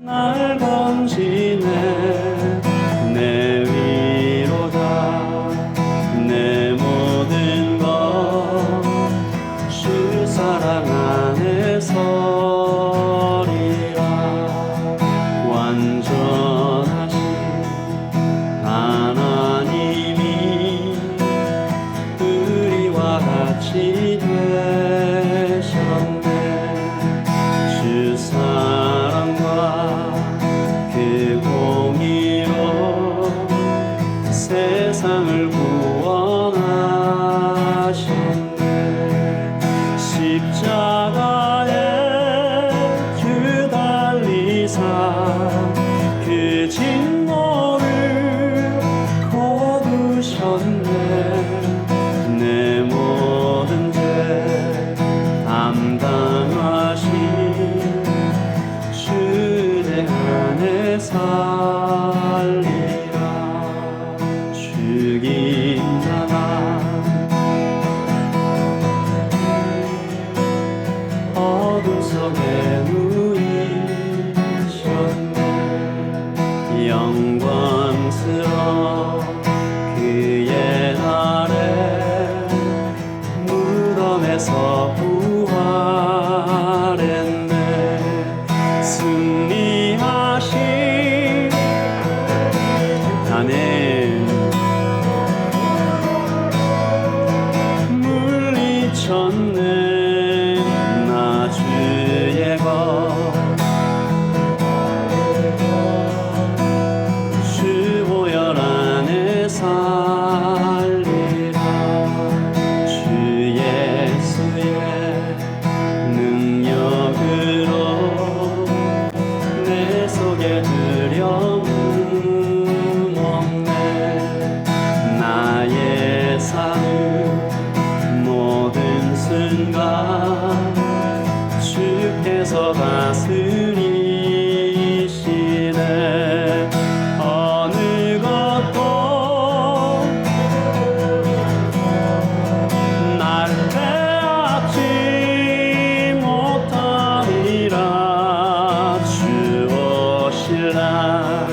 날 번지네 내 위로 다 내 모든 것 주 사랑 안에 서리라. 완전하신 하나님이 우리와 같이 되셨네. 주 사랑과 그 공의로 세상을 구원하셨네. 십자가에 주 달리사 그 진노를 거두셨네. 내 모든 죄 담당하신 주 내 안에 살리라. 죽인 나만 어둠 속에 누이셨네. 영광스러운 그의 날에 무덤에서 부활했네. 승리하신 나는 물리쳤네. 나 주의 것 주 보혈 안에 살리라. 주 예수의 능력으로 내 속에 두려움 없네. 나의 삶 모든 순간 주께서 다스리시네. 어느 것도 날 빼앗지 못하리라. 주 오실 날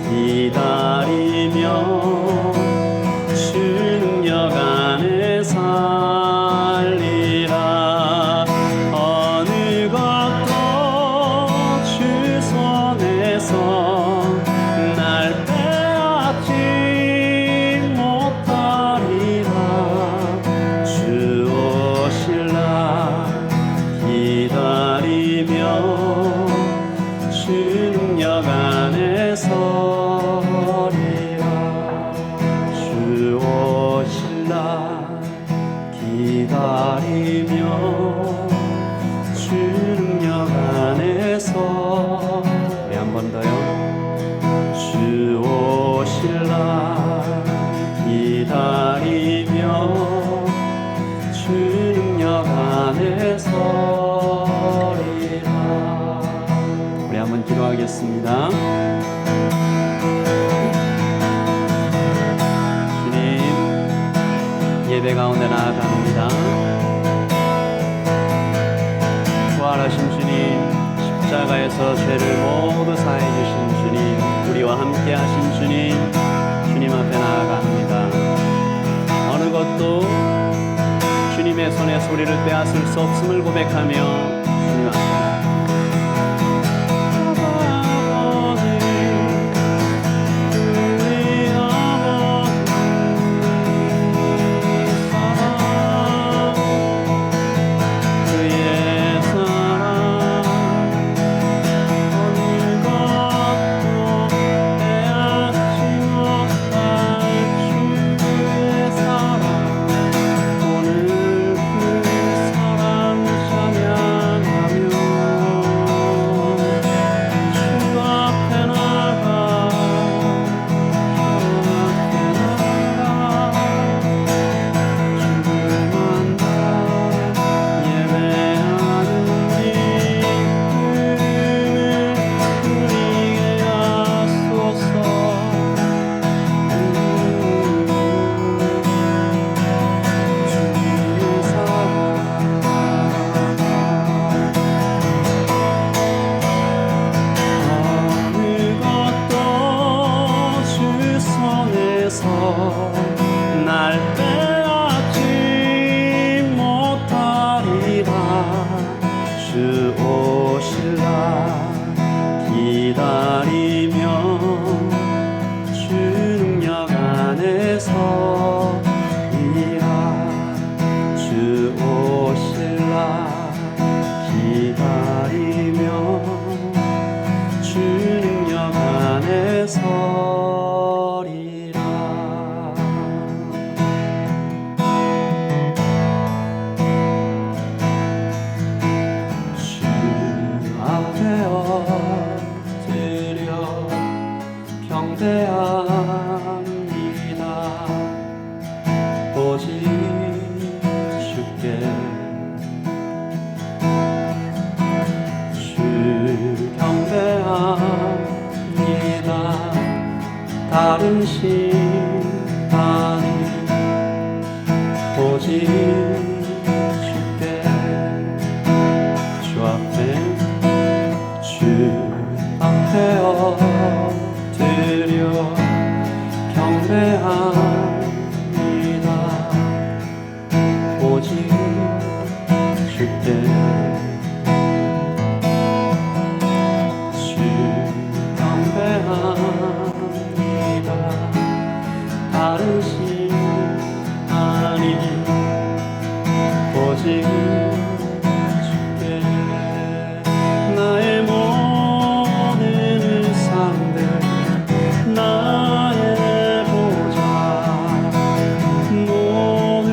기다리며 주 능력 안에 살리라. 어느 것도 주 손에서 날 빼앗지 못하리라. 주 오실 날 기다리며 주 능력 안에 서리라. 주 오실 날 기다리며 주 능력 안에 서. 우리 한 번 더요. 주 오실 날 기다리며 주 능력 안에 서리라. 우리 한번 기도하겠습니다. 주님, 예배 가운데 나아갑니다. 부활하신 주님, 십자가에서 죄를 모두 사해 주신 주님, 우리와 함께 하신 주님, 주님 앞에 나아갑니다. 어느 것도 주님의 손에 소리를 빼앗을 수 없음을 고백하며 주님 앞에 오늘 그 사랑 찬양 서리라. 주 앞에 엎드려 경배합니다. 오직 주께 주 경배합니다. 다른 신 아니 오직 주께 주 앞에 엎드려 경배합니다. 오직 주께 주 경배합니다. 다른 신 아니 오직 주께 나의 모든 일상들 나의 보좌 모두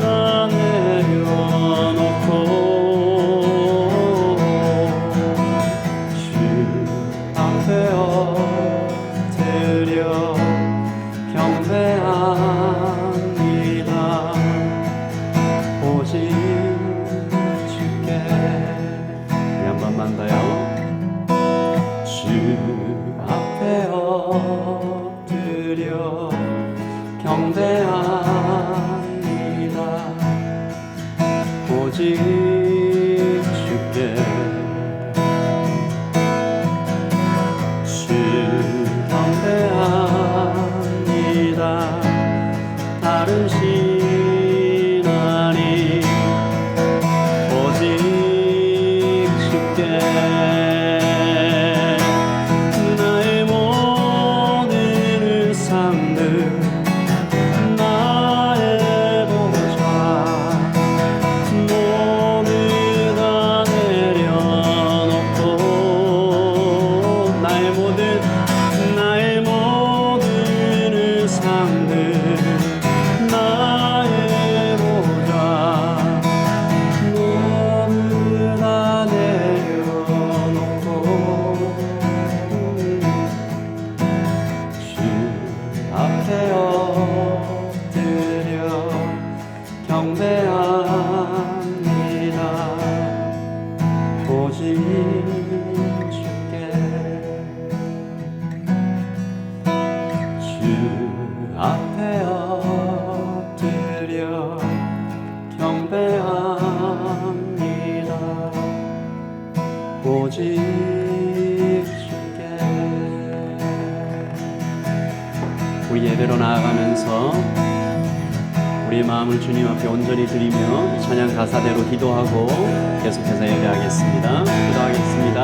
다 내려놓고 주 앞에 엎드려 경배합니다. 오직 주께 우리 한 번만 더요. 주 앞에 엎드려 경배합니다. 오직 주께 주 경배합니다. 다른 신 아니 오직 주께 나의 모든 일상들 나의 보좌 모두 다 내려놓고 나의 모든 일상들 나의 보좌 모두 다 내려놓고 주 앞에 엎드려 경배합니다. 오직 주께 주 앞에 엎드려 경배합니다. 오직 주께 우리 예배로 나아가면서 우리의 마음을 주님 앞에 온전히 드리며 이 찬양 가사대로 기도하고 계속해서 예배하겠습니다. 기도하겠습니다.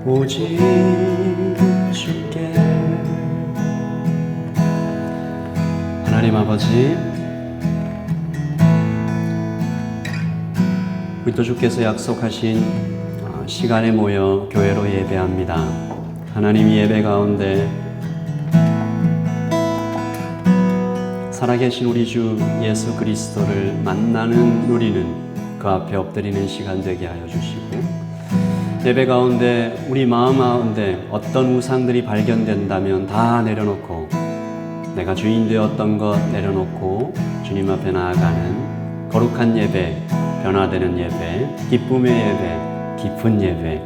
오직 주께. 하나님 아버지, 우리 또 주께서 약속하신 시간에 모여 교회로 예배합니다. 하나님, 예배 가운데 살아계신 우리 주 예수 그리스도를 만나는 누리는 그 앞에 엎드리는 시간 되게 하여 주시고, 예배 가운데 우리 마음 가운데 어떤 우상들이 발견된다면 다 내려놓고, 내가 주인 되었던 것 내려놓고 주님 앞에 나아가는 거룩한 예배, 변화되는 예배, 기쁨의 예배, 깊은 예배,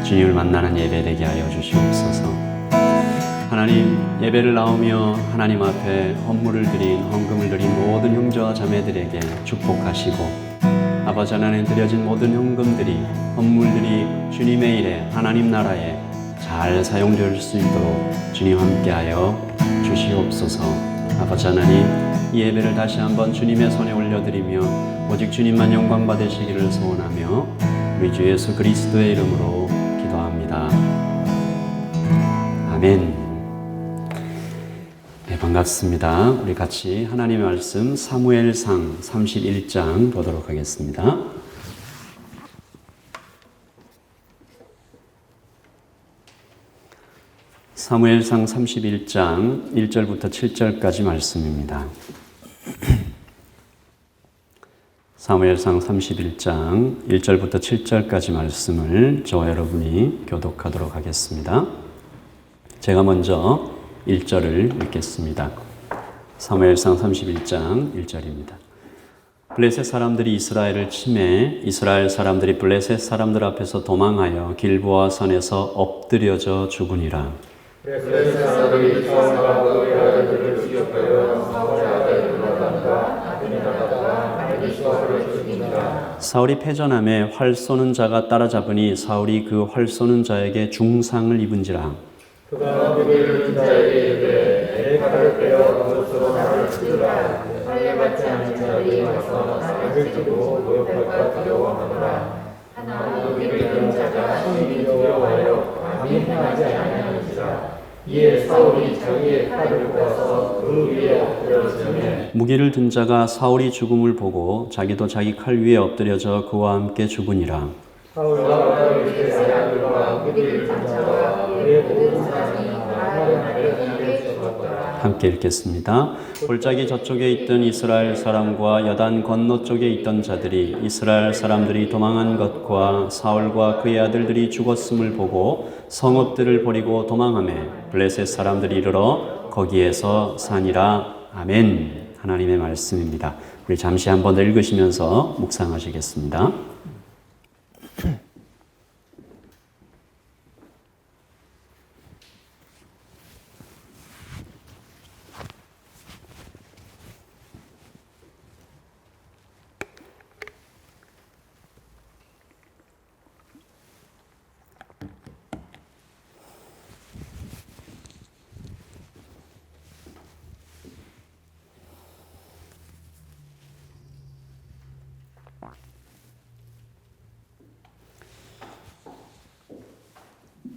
주님을 만나는 예배 되게 하여 주시옵소서. 하나님, 예배를 나오며 하나님 앞에 헌물을 드린, 헌금을 드린 모든 형제와 자매들에게 축복하시고, 아버지 하나님 드려진 모든 헌금들이, 헌물들이 주님의 일에, 하나님 나라에 잘 사용될 수 있도록 주님 함께하여 주시옵소서. 아버지 하나님, 이 예배를 다시 한번 주님의 손에 올려드리며 오직 주님만 영광 받으시기를 소원하며 우리 주 예수 그리스도의 이름으로 기도합니다. 아멘. 네, 반갑습니다. 우리 같이 하나님의 말씀 사무엘상 31장 보도록 하겠습니다. 사무엘상 31장 1절부터 7절까지 말씀입니다. 사무엘상 31장 1절부터 7절까지 말씀을 저와 여러분이 교독하도록 하겠습니다. 제가 먼저 1절을 읽겠습니다. 사무엘상 31장 1절입니다. 블레셋 사람들이 이스라엘을 치매 이스라엘 사람들이 블레셋 사람들 앞에서 도망하여 길보아 산에서 엎드려져 죽으니라. 블레셋 사람들이 사울과 그의 아들들을 추격하여 사울의 아들 요나단과 아비나답과 말기수아를 죽이니라. 사울이 패전함에 활 쏘는 자가 따라잡으니 사울이 그 활 쏘는 자에게 중상을 입은지라. 그가 그를 든 자에게 이르되 내 칼을 빼어 그것으로 나를 죽이라. 할례 받지 않은 자들이 와서 나를 찌르고 모욕할까 두려워하노라. 하나 그를 든 자가 심히 두려워하여 감히 행하지 아니하는지라. 이에 사울이 자기의 칼을 뽑아서 그 위에 엎드려지매 무기를 든 자가 사울이 죽음을 보고 자기도 자기 칼 위에 엎드려져 그와 함께 죽으니라. 사울과 그의 아들과 그를 든 자와 그의 모든 사람이 나를 함께 죽었더라. 함께 읽겠습니다. 골짜기 저쪽에 있던 이스라엘 사람과 여단 건너 쪽에 있던 자들이 이스라엘 사람들이 도망한 것과 사울과 그의 아들들이 죽었음을 보고 성읍들을 버리고 도망하매 블레셋 사람들이 이르러 거기에서 사니라. 아멘. 하나님의 말씀입니다. 우리 잠시 한번 더 읽으시면서 묵상하시겠습니다.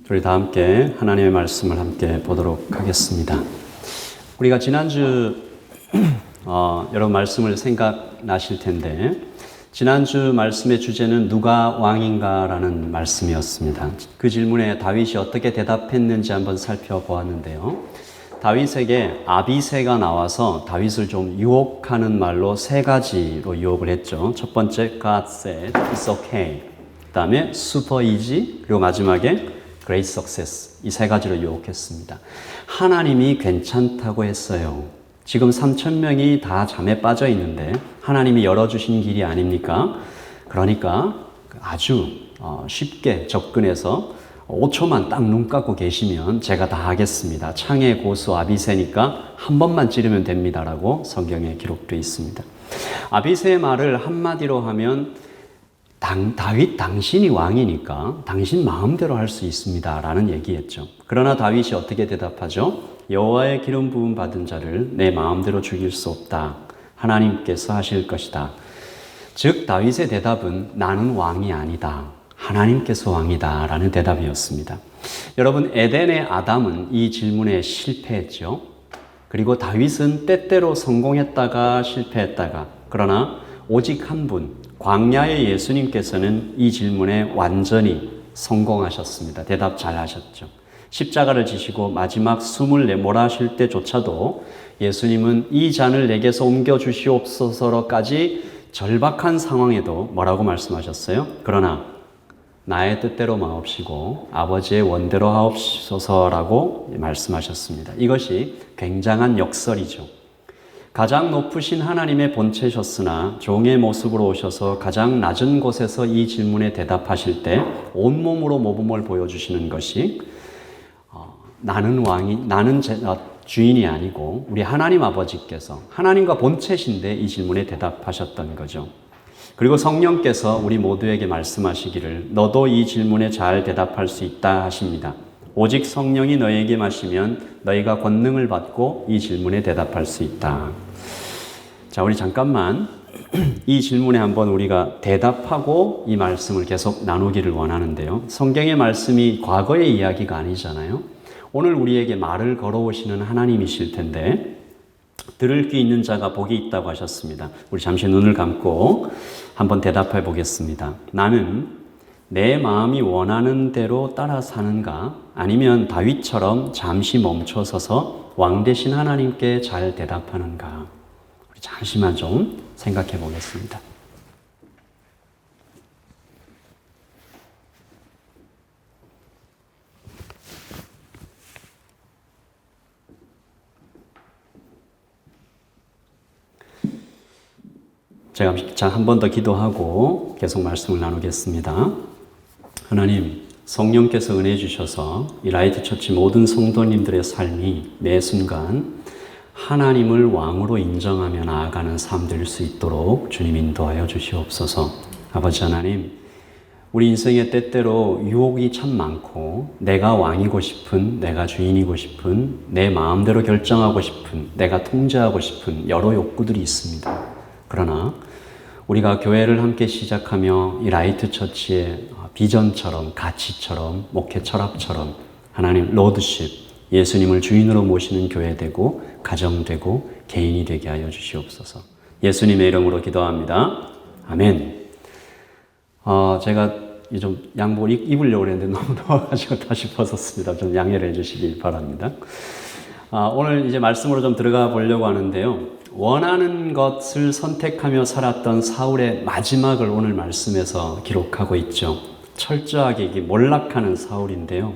우리 다 함께 하나님의 말씀을 함께 보도록 하겠습니다. 우리가 지난주 여러분 말씀을 생각나실 텐데 지난주 말씀의 주제는 누가 왕인가라는 말씀이었습니다. 그 질문에 다윗이 어떻게 대답했는지 한번 살펴보았는데요. 다윗에게 아비새가 나와서 다윗을 좀 유혹하는 말로 세 가지로 유혹을 했죠. 첫 번째 God said it's okay. 그 다음에 super easy. 그리고 마지막에 Great Success. 이 세 가지로 유혹했습니다. 하나님이 괜찮다고 했어요. 지금 3,000명이 다 잠에 빠져 있는데 하나님이 열어주신 길이 아닙니까? 그러니까 아주 쉽게 접근해서 5초만 딱 눈 감고 계시면 제가 다 하겠습니다. 창의 고수 아비새니까 한 번만 찌르면 됩니다라고 성경에 기록되어 있습니다. 아비새의 말을 한마디로 하면 다윗 당신이 왕이니까 당신 마음대로 할 수 있습니다 라는 얘기였죠. 그러나 다윗이 어떻게 대답하죠? 여호와의 기름 부음 받은 자를 내 마음대로 죽일 수 없다. 하나님께서 하실 것이다. 즉 다윗의 대답은 나는 왕이 아니다. 하나님께서 왕이다 라는 대답이었습니다. 여러분, 에덴의 아담은 이 질문에 실패했죠. 그리고 다윗은 때때로 성공했다가 실패했다가, 그러나 오직 한 분, 광야의 예수님께서는 이 질문에 완전히 성공하셨습니다. 대답 잘 하셨죠. 십자가를 지시고 마지막 숨을 내몰아쉴 때조차도 예수님은 이 잔을 내게서 옮겨 주시옵소서로까지 절박한 상황에도 뭐라고 말씀하셨어요? 그러나 나의 뜻대로 마옵시고 아버지의 원대로 하옵소서라고 말씀하셨습니다. 이것이 굉장한 역설이죠. 가장 높으신 하나님의 본체셨으나 종의 모습으로 오셔서 가장 낮은 곳에서 이 질문에 대답하실 때 온몸으로 모범을 보여주시는 것이 나는 주인이 아니고 우리 하나님 아버지께서 하나님과 본체신데 이 질문에 대답하셨던 거죠. 그리고 성령께서 우리 모두에게 말씀하시기를 너도 이 질문에 잘 대답할 수 있다 하십니다. 오직 성령이 너에게 마시면 너희가 권능을 받고 이 질문에 대답할 수 있다. 자, 우리 잠깐만 이 질문에 한번 우리가 대답하고 이 말씀을 계속 나누기를 원하는데요. 성경의 말씀이 과거의 이야기가 아니잖아요. 오늘 우리에게 말을 걸어오시는 하나님이실 텐데 들을 귀 있는 자가 복이 있다고 하셨습니다. 우리 잠시 눈을 감고 한번 대답해 보겠습니다. 나는 내 마음이 원하는 대로 따라 사는가? 아니면 다윗처럼 잠시 멈춰서서 왕 되신 하나님께 잘 대답하는가? 우리 잠시만 좀 생각해 보겠습니다. 제가 한 번 더 기도하고 계속 말씀을 나누겠습니다. 하나님, 성령께서 은혜 주셔서 이 라이트 처치 모든 성도님들의 삶이 매 순간 하나님을 왕으로 인정하며 나아가는 삶 될 수 있도록 주님 인도하여 주시옵소서. 아버지 하나님, 우리 인생의 때때로 유혹이 참 많고 내가 왕이고 싶은, 내가 주인이고 싶은, 내 마음대로 결정하고 싶은, 내가 통제하고 싶은 여러 욕구들이 있습니다. 그러나 우리가 교회를 함께 시작하며 이 라이트 처치의 비전처럼, 가치처럼, 목회 철학처럼 하나님 로드십, 예수님을 주인으로 모시는 교회 되고 가정 되고 개인이 되게 하여 주시옵소서. 예수님의 이름으로 기도합니다. 아멘. 제가 좀 양복 입으려고 했는데 너무 더워가지고 다시 벗었습니다. 좀 양해를 해주시기 바랍니다. 오늘 이제 말씀으로 좀 들어가 보려고 하는데요. 원하는 것을 선택하며 살았던 사울의 마지막을 오늘 말씀에서 기록하고 있죠. 철저하게 이게 몰락하는 사울인데요.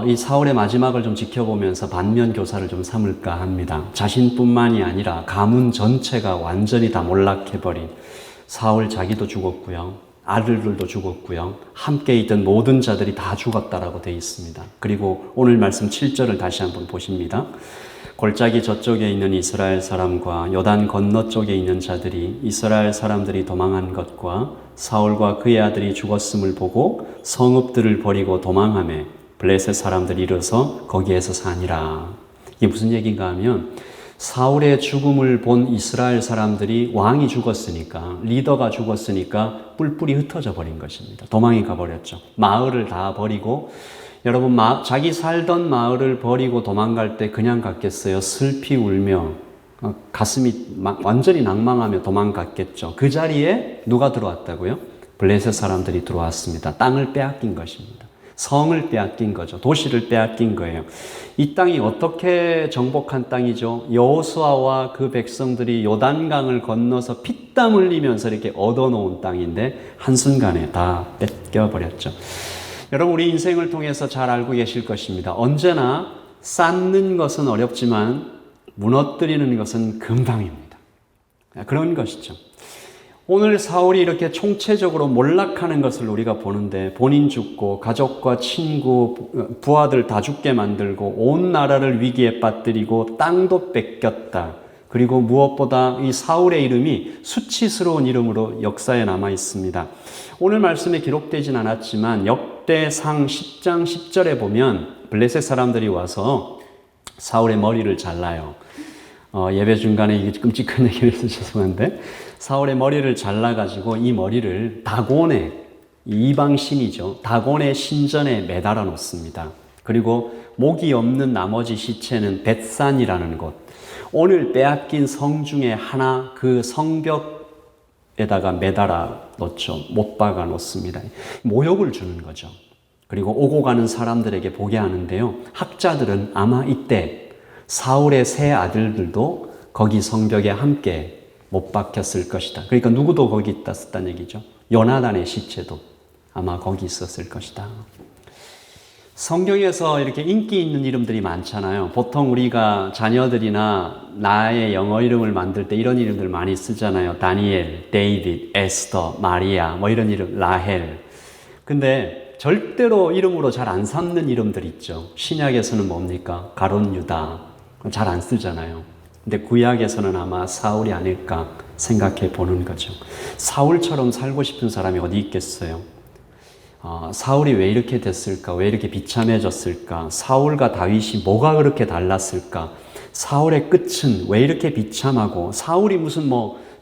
이 사울의 마지막을 좀 지켜보면서 반면 교사를 좀 삼을까 합니다. 자신뿐만이 아니라 가문 전체가 완전히 다 몰락해버린 사울 자기도 죽었고요. 아들들도 죽었고요. 함께 있던 모든 자들이 다 죽었다라고 되어 있습니다. 그리고 오늘 말씀 7절을 다시 한번 보십니다. 골짜기 저쪽에 있는 이스라엘 사람과 요단 건너쪽에 있는 자들이 이스라엘 사람들이 도망한 것과 사울과 그의 아들이 죽었음을 보고 성읍들을 버리고 도망하며 블레셋 사람들이 일어서 거기에서 사니라. 이게 무슨 얘기인가 하면 사울의 죽음을 본 이스라엘 사람들이 왕이 죽었으니까, 리더가 죽었으니까 뿔뿔이 흩어져 버린 것입니다. 도망이 가버렸죠. 마을을 다 버리고, 여러분 자기 살던 마을을 버리고 도망갈 때 그냥 갔겠어요? 슬피 울며 가슴이 완전히 낭망하며 도망갔겠죠. 그 자리에 누가 들어왔다고요? 블레셋 사람들이 들어왔습니다. 땅을 빼앗긴 것입니다. 성을 빼앗긴 거죠. 도시를 빼앗긴 거예요. 이 땅이 어떻게 정복한 땅이죠? 여호수아와 그 백성들이 요단강을 건너서 피땀 흘리면서 이렇게 얻어놓은 땅인데 한순간에 다 뺏겨버렸죠. 여러분, 우리 인생을 통해서 잘 알고 계실 것입니다. 언제나 쌓는 것은 어렵지만 무너뜨리는 것은 금방입니다. 그런 것이죠. 오늘 사울이 이렇게 총체적으로 몰락하는 것을 우리가 보는데 본인 죽고 가족과 친구, 부하들 다 죽게 만들고 온 나라를 위기에 빠뜨리고 땅도 뺏겼다. 그리고 무엇보다 이 사울의 이름이 수치스러운 이름으로 역사에 남아 있습니다. 오늘 말씀에 기록되진 않았지만 역대상 10장 10절에 보면 블레셋 사람들이 와서 사울의 머리를 잘라요. 예배 중간에 이게 끔찍한 얘기를 해서 죄송한데 사울의 머리를 잘라가지고 이 머리를 다곤에 이방 신이죠. 다곤의 신전에 매달아 놓습니다. 그리고 목이 없는 나머지 시체는 벳산이라는 곳, 오늘 빼앗긴 성 중에 하나 그 성벽에다가 매달아 놓죠. 못 박아 놓습니다. 모욕을 주는 거죠. 그리고 오고 가는 사람들에게 보게 하는데요. 학자들은 아마 이때 사울의 세 아들들도 거기 성벽에 함께 못 박혔을 것이다. 그러니까 누구도 거기 있었다는 얘기죠. 요나단의 시체도 아마 거기 있었을 것이다. 성경에서 이렇게 인기 있는 이름들이 많잖아요. 보통 우리가 자녀들이나 나의 영어 이름을 만들 때 이런 이름들 많이 쓰잖아요. 다니엘, 데이빗, 에스더, 마리아, 뭐 이런 이름, 라헬. 근데 절대로 이름으로 잘 안 삼는 이름들 있죠. 신약에서는 뭡니까? 가론 유다. 잘 안 쓰잖아요. 근데 구약에서는 아마 사울이 아닐까 생각해 보는 거죠. 사울처럼 살고 싶은 사람이 어디 있겠어요? 사울이 왜 이렇게 됐을까? 왜 이렇게 비참해졌을까? 사울과 다윗이 뭐가 그렇게 달랐을까? 사울의 끝은 왜 이렇게 비참하고, 사울이 무슨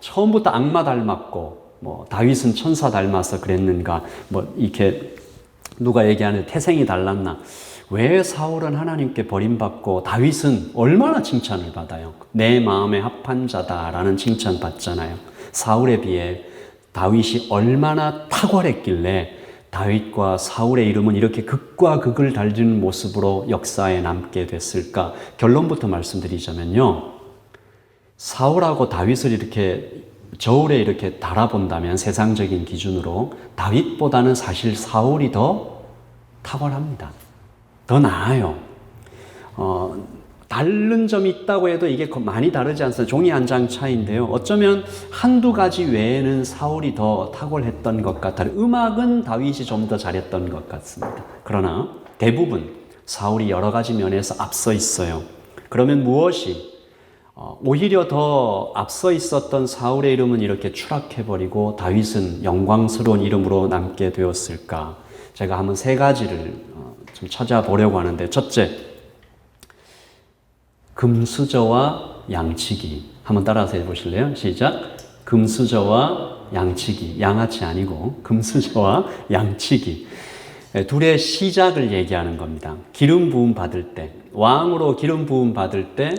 처음부터 악마 닮았고, 다윗은 천사 닮아서 그랬는가? 이렇게 누가 얘기하는 태생이 달랐나? 왜 사울은 하나님께 버림받고 다윗은 얼마나 칭찬을 받아요? 내 마음에 합한 자다라는 칭찬 받잖아요. 사울에 비해 다윗이 얼마나 탁월했길래 다윗과 사울의 이름은 이렇게 극과 극을 달리는 모습으로 역사에 남게 됐을까? 결론부터 말씀드리자면요. 사울하고 다윗을 이렇게 저울에 이렇게 달아본다면 세상적인 기준으로 다윗보다는 사실 사울이 더 탁월합니다. 더 나아요. 다른 점이 있다고 해도 이게 많이 다르지 않습니다. 종이 한 장 차이인데요. 어쩌면 한두 가지 외에는 사울이 더 탁월했던 것 같아요. 음악은 다윗이 좀 더 잘했던 것 같습니다. 그러나 대부분 사울이 여러 가지 면에서 앞서 있어요. 그러면 무엇이 오히려 더 앞서 있었던 사울의 이름은 이렇게 추락해버리고 다윗은 영광스러운 이름으로 남게 되었을까? 제가 한번 세 가지를 좀 찾아보려고 하는데, 첫째, 금수저와 양치기. 한번 따라서 해보실래요? 시작. 금수저와 양치기. 양아치 아니고 금수저와 양치기. 둘의 시작을 얘기하는 겁니다. 기름 부음 받을 때, 왕으로 기름 부음 받을 때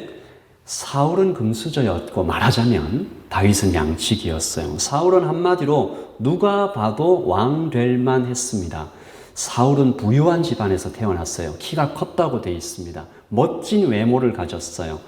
사울은 금수저였고, 말하자면 다윗은 양치기였어요. 사울은 한마디로 누가 봐도 왕 될 만 했습니다. 사울은 부유한 집안에서 태어났어요. 키가 컸다고 되어 있습니다. 멋진 외모를 가졌어요.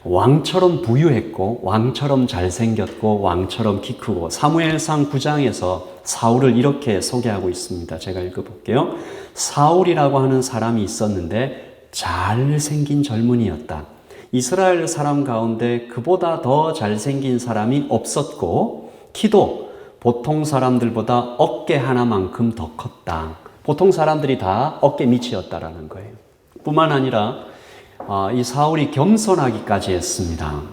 왕처럼 부유했고, 왕처럼 잘생겼고, 왕처럼 키 크고. 사무엘상 9장에서 사울을 이렇게 소개하고 있습니다. 제가 읽어볼게요. 사울이라고 하는 사람이 있었는데 잘생긴 젊은이였다. 이스라엘 사람 가운데 그보다 더 잘생긴 사람이 없었고, 키도 보통 사람들보다 어깨 하나만큼 더 컸다. 보통 사람들이 다 어깨 밑이었다라는 거예요. 뿐만 아니라 이 사울이 겸손하기까지 했습니다.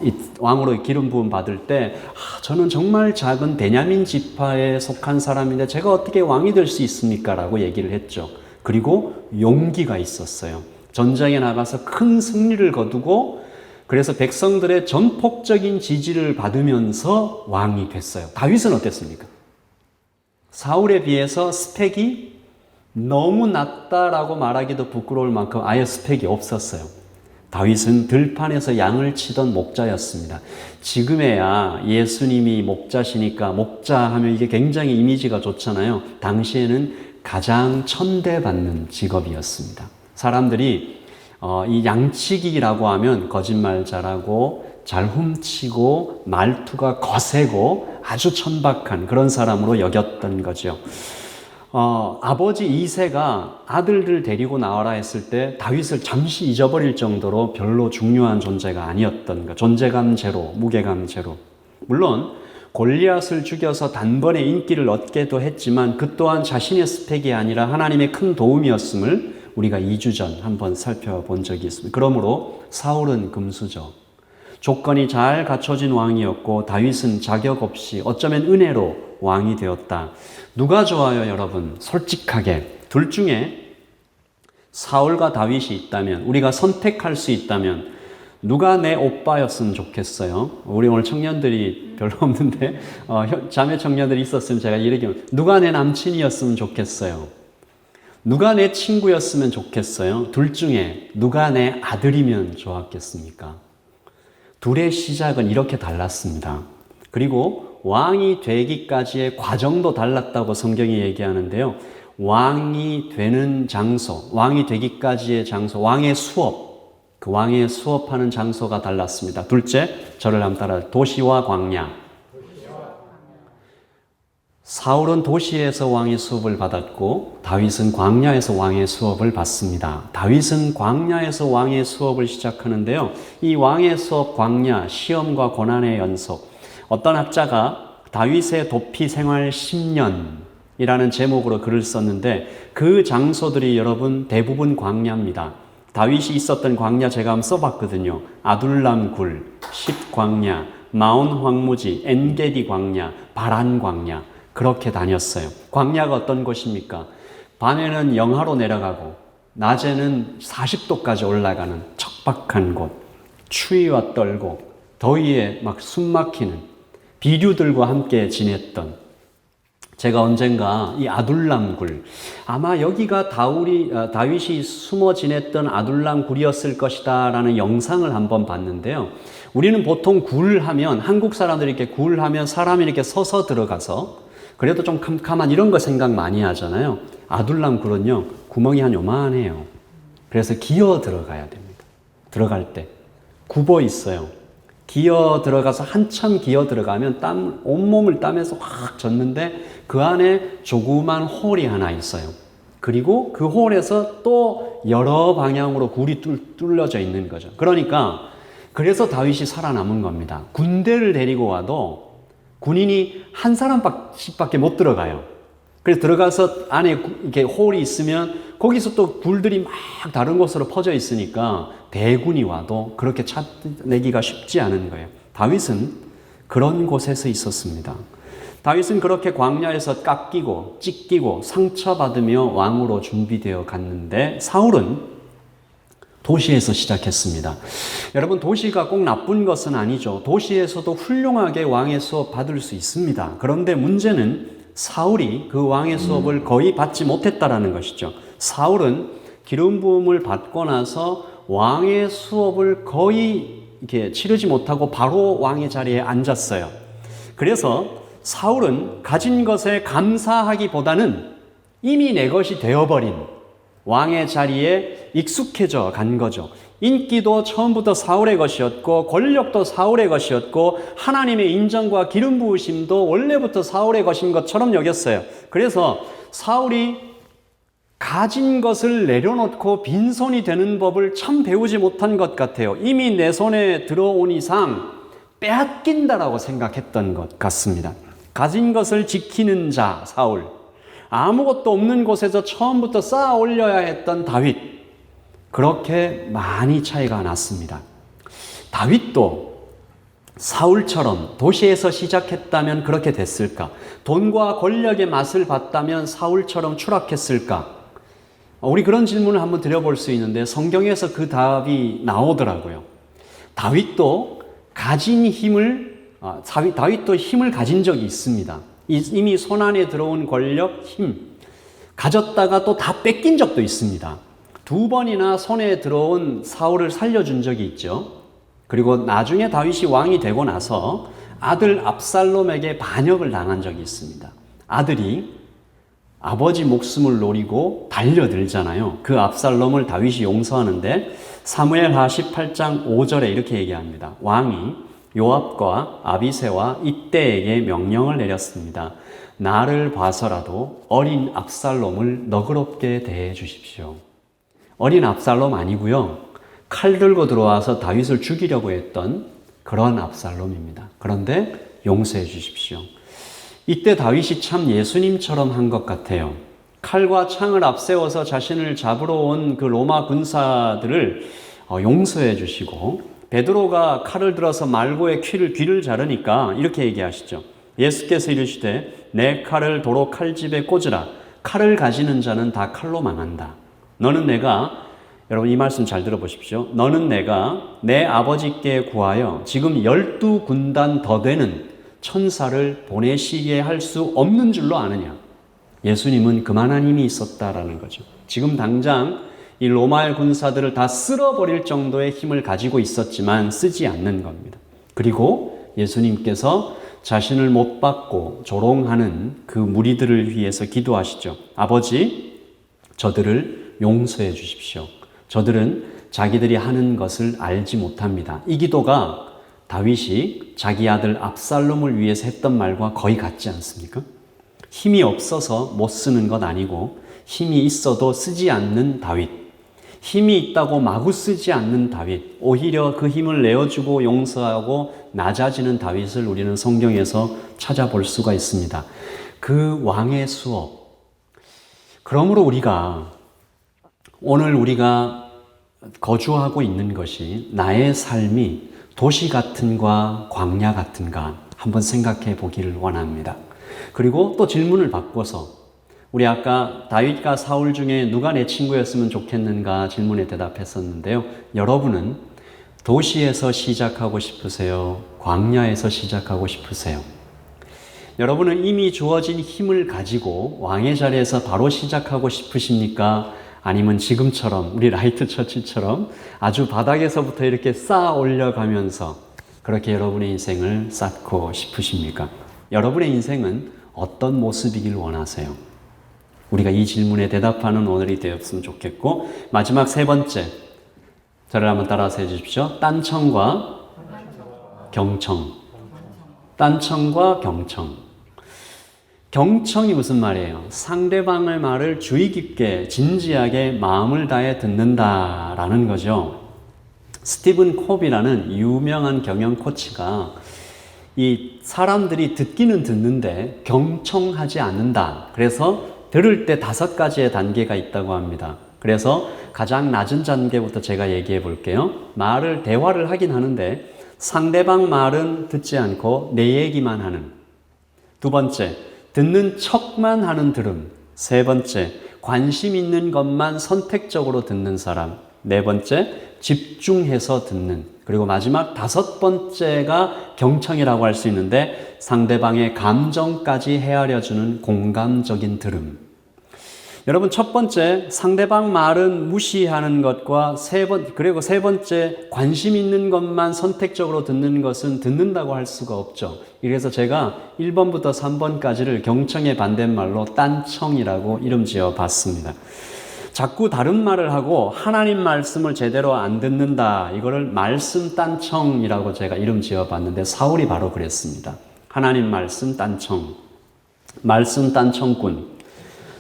이 왕으로 기름 부음 받을 때 저는 정말 작은 베냐민 지파에 속한 사람인데 제가 어떻게 왕이 될 수 있습니까? 라고 얘기를 했죠. 그리고 용기가 있었어요. 전장에 나가서 큰 승리를 거두고, 그래서 백성들의 전폭적인 지지를 받으면서 왕이 됐어요. 다윗은 어땠습니까? 사울에 비해서 스펙이 너무 낮다라고 말하기도 부끄러울 만큼 아예 스펙이 없었어요. 다윗은 들판에서 양을 치던 목자였습니다. 지금에야 예수님이 목자시니까 목자 하면 이게 굉장히 이미지가 좋잖아요. 당시에는 가장 천대받는 직업이었습니다. 사람들이 이 양치기라고 하면 거짓말 잘하고 잘 훔치고 말투가 거세고 아주 천박한 그런 사람으로 여겼던 거죠. 아버지 이새가 아들들 데리고 나와라 했을 때 다윗을 잠시 잊어버릴 정도로 별로 중요한 존재가 아니었던 것. 존재감 제로, 무게감 제로. 물론 골리앗을 죽여서 단번에 인기를 얻기도 했지만 그 또한 자신의 스펙이 아니라 하나님의 큰 도움이었음을 우리가 2주 전 한번 살펴본 적이 있습니다. 그러므로 사울은 금수저, 조건이 잘 갖춰진 왕이었고 다윗은 자격 없이 어쩌면 은혜로 왕이 되었다. 누가 좋아요, 여러분? 솔직하게 둘 중에 사울과 다윗이 있다면, 우리가 선택할 수 있다면 누가 내 오빠였으면 좋겠어요? 우리 오늘 청년들이 별로 없는데 자매 청년들이 있었으면 제가 이렇게 누가 내 남친이었으면 좋겠어요? 누가 내 친구였으면 좋겠어요? 둘 중에 누가 내 아들이면 좋았겠습니까? 둘의 시작은 이렇게 달랐습니다. 그리고 왕이 되기까지의 과정도 달랐다고 성경이 얘기하는데요. 왕이 되는 장소, 왕이 되기까지의 장소, 왕의 수업, 그 왕의 수업하는 장소가 달랐습니다. 둘째, 저를 한번 따라 도시와 광야. 사울은 도시에서 왕의 수업을 받았고 다윗은 광야에서 왕의 수업을 받습니다. 다윗은 광야에서 왕의 수업을 시작하는데요. 이 왕의 수업, 광야, 시험과 고난의 연속. 어떤 학자가 다윗의 도피 생활 10년이라는 제목으로 글을 썼는데 그 장소들이 여러분 대부분 광야입니다. 다윗이 있었던 광야 제가 한번 써봤거든요. 아둘람 굴, 십 광야, 마온 황무지, 엔게디 광야, 바란 광야 그렇게 다녔어요. 광야가 어떤 곳입니까? 밤에는 영하로 내려가고 낮에는 40도까지 올라가는 척박한 곳, 추위와 떨고 더위에 막 숨막히는 비류들과 함께 지냈던 제가 언젠가 이 아둘람 굴, 아마 여기가 다윗이 숨어 지냈던 아둘람 굴이었을 것이다 라는 영상을 한번 봤는데요. 우리는 보통 굴 하면, 한국 사람들이 이렇게 굴 하면 사람이 이렇게 서서 들어가서 그래도 좀 캄캄한 이런 거 생각 많이 하잖아요. 아둘람 굴은요, 구멍이 한 요만해요. 그래서 기어 들어가야 됩니다. 들어갈 때. 굽어 있어요. 기어 들어가서 한참 기어 들어가면 온몸을 땀에서 확 젖는데 그 안에 조그만 홀이 하나 있어요. 그리고 그 홀에서 또 여러 방향으로 굴이 뚫려져 있는 거죠. 그래서 다윗이 살아남은 겁니다. 군대를 데리고 와도 군인이 한 사람씩밖에 못 들어가요. 그래서 들어가서 안에 이렇게 홀이 있으면 거기서 또 굴들이 막 다른 곳으로 퍼져 있으니까 대군이 와도 그렇게 찾내기가 쉽지 않은 거예요. 다윗은 그런 곳에서 있었습니다. 다윗은 그렇게 광야에서 깎이고 찢기고 상처받으며 왕으로 준비되어 갔는데 사울은 도시에서 시작했습니다. 여러분, 도시가 꼭 나쁜 것은 아니죠. 도시에서도 훌륭하게 왕의 수업 받을 수 있습니다. 그런데 문제는 사울이 그 왕의 수업을 거의 받지 못했다라는 것이죠. 사울은 기름 부음을 받고 나서 왕의 수업을 거의 이렇게 치르지 못하고 바로 왕의 자리에 앉았어요. 그래서 사울은 가진 것에 감사하기보다는 이미 내 것이 되어버린 왕의 자리에 익숙해져 간 거죠. 인기도 처음부터 사울의 것이었고 권력도 사울의 것이었고 하나님의 인정과 기름 부으심도 원래부터 사울의 것인 것처럼 여겼어요. 그래서 사울이 가진 것을 내려놓고 빈손이 되는 법을 참 배우지 못한 것 같아요. 이미 내 손에 들어온 이상 빼앗긴다라고 생각했던 것 같습니다. 가진 것을 지키는 자 사울, 아무것도 없는 곳에서 처음부터 쌓아 올려야 했던 다윗, 그렇게 많이 차이가 났습니다. 다윗도 사울처럼 도시에서 시작했다면 그렇게 됐을까? 돈과 권력의 맛을 봤다면 사울처럼 추락했을까? 우리 그런 질문을 한번 드려볼 수 있는데 성경에서 그 답이 나오더라고요. 다윗도 힘을 가진 적이 있습니다. 이미 손안에 들어온 권력, 힘 가졌다가 또 다 뺏긴 적도 있습니다. 2번이나 손에 들어온 사울을 살려준 적이 있죠. 그리고 나중에 다윗이 왕이 되고 나서 아들 압살롬에게 반역을 당한 적이 있습니다. 아들이 아버지 목숨을 노리고 달려들잖아요. 그 압살롬을 다윗이 용서하는데 사무엘하 18장 5절에 이렇게 얘기합니다. 왕이 요압과 아비새와 이때에게 명령을 내렸습니다. 나를 봐서라도 어린 압살롬을 너그럽게 대해 주십시오. 어린 압살롬 아니고요. 칼 들고 들어와서 다윗을 죽이려고 했던 그런 압살롬입니다. 그런데 용서해 주십시오. 이때 다윗이 참 예수님처럼 한 것 같아요. 칼과 창을 앞세워서 자신을 잡으러 온 그 로마 군사들을 용서해 주시고 베드로가 칼을 들어서 말고의 귀를 자르니까 이렇게 얘기하시죠. 예수께서 이르시되 내 칼을 도로 칼집에 꽂으라. 칼을 가지는 자는 다 칼로 망한다. 너는 내가 여러분 이 말씀 잘 들어보십시오. 너는 내가 내 아버지께 구하여 지금 12군단 더 되는 천사를 보내시게 할 수 없는 줄로 아느냐. 예수님은 그만한 힘이 있었다라는 거죠. 지금 당장 이 로마의 군사들을 다 쓸어버릴 정도의 힘을 가지고 있었지만 쓰지 않는 겁니다. 그리고 예수님께서 자신을 못 받고 조롱하는 그 무리들을 위해서 기도하시죠. 아버지, 저들을 용서해 주십시오. 저들은 자기들이 하는 것을 알지 못합니다. 이 기도가 다윗이 자기 아들 압살롬을 위해서 했던 말과 거의 같지 않습니까? 힘이 없어서 못 쓰는 것 아니고 힘이 있어도 쓰지 않는 다윗. 힘이 있다고 마구 쓰지 않는 다윗. 오히려 그 힘을 내어주고 용서하고 낮아지는 다윗을 우리는 성경에서 찾아볼 수가 있습니다. 그 왕의 수업. 그러므로 오늘 우리가 거주하고 있는 것이 나의 삶이 도시 같은가 광야 같은가 한번 생각해 보기를 원합니다. 그리고 또 질문을 바꿔서 우리 아까 다윗과 사울 중에 누가 내 친구였으면 좋겠는가 질문에 대답했었는데요. 여러분은 도시에서 시작하고 싶으세요? 광야에서 시작하고 싶으세요? 여러분은 이미 주어진 힘을 가지고 왕의 자리에서 바로 시작하고 싶으십니까? 아니면 지금처럼 우리 라이트 처치처럼 아주 바닥에서부터 이렇게 쌓아 올려가면서 그렇게 여러분의 인생을 쌓고 싶으십니까? 여러분의 인생은 어떤 모습이길 원하세요? 우리가 이 질문에 대답하는 오늘이 되었으면 좋겠고, 마지막 세 번째, 저를 한번 따라서 해주십시오. 딴청과 경청. 딴청과 경청. 경청이 무슨 말이에요? 상대방의 말을 주의 깊게 진지하게 마음을 다해 듣는다라는 거죠. 스티븐 콥이라는 유명한 경영 코치가 이 사람들이 듣기는 듣는데 경청하지 않는다. 그래서 들을 때 5가지의 단계가 있다고 합니다. 그래서 가장 낮은 단계부터 제가 얘기해 볼게요. 대화를 하긴 하는데 상대방 말은 듣지 않고 내 얘기만 하는. 두 번째, 듣는 척만 하는 들음. 세 번째, 관심 있는 것만 선택적으로 듣는 사람. 네 번째, 집중해서 듣는. 그리고 마지막 5번째가 경청이라고 할 수 있는데 상대방의 감정까지 헤아려주는 공감적인 들음. 여러분, 첫 번째, 상대방 말은 무시하는 것과 그리고 세 번째, 관심 있는 것만 선택적으로 듣는 것은 듣는다고 할 수가 없죠. 그래서 제가 1번부터 3번까지를 경청의 반대말로 딴청이라고 이름 지어 봤습니다. 자꾸 다른 말을 하고 하나님 말씀을 제대로 안 듣는다. 이거를 말씀 딴청이라고 제가 이름 지어 봤는데 사울이 바로 그랬습니다. 하나님 말씀 딴청. 말씀 딴청꾼.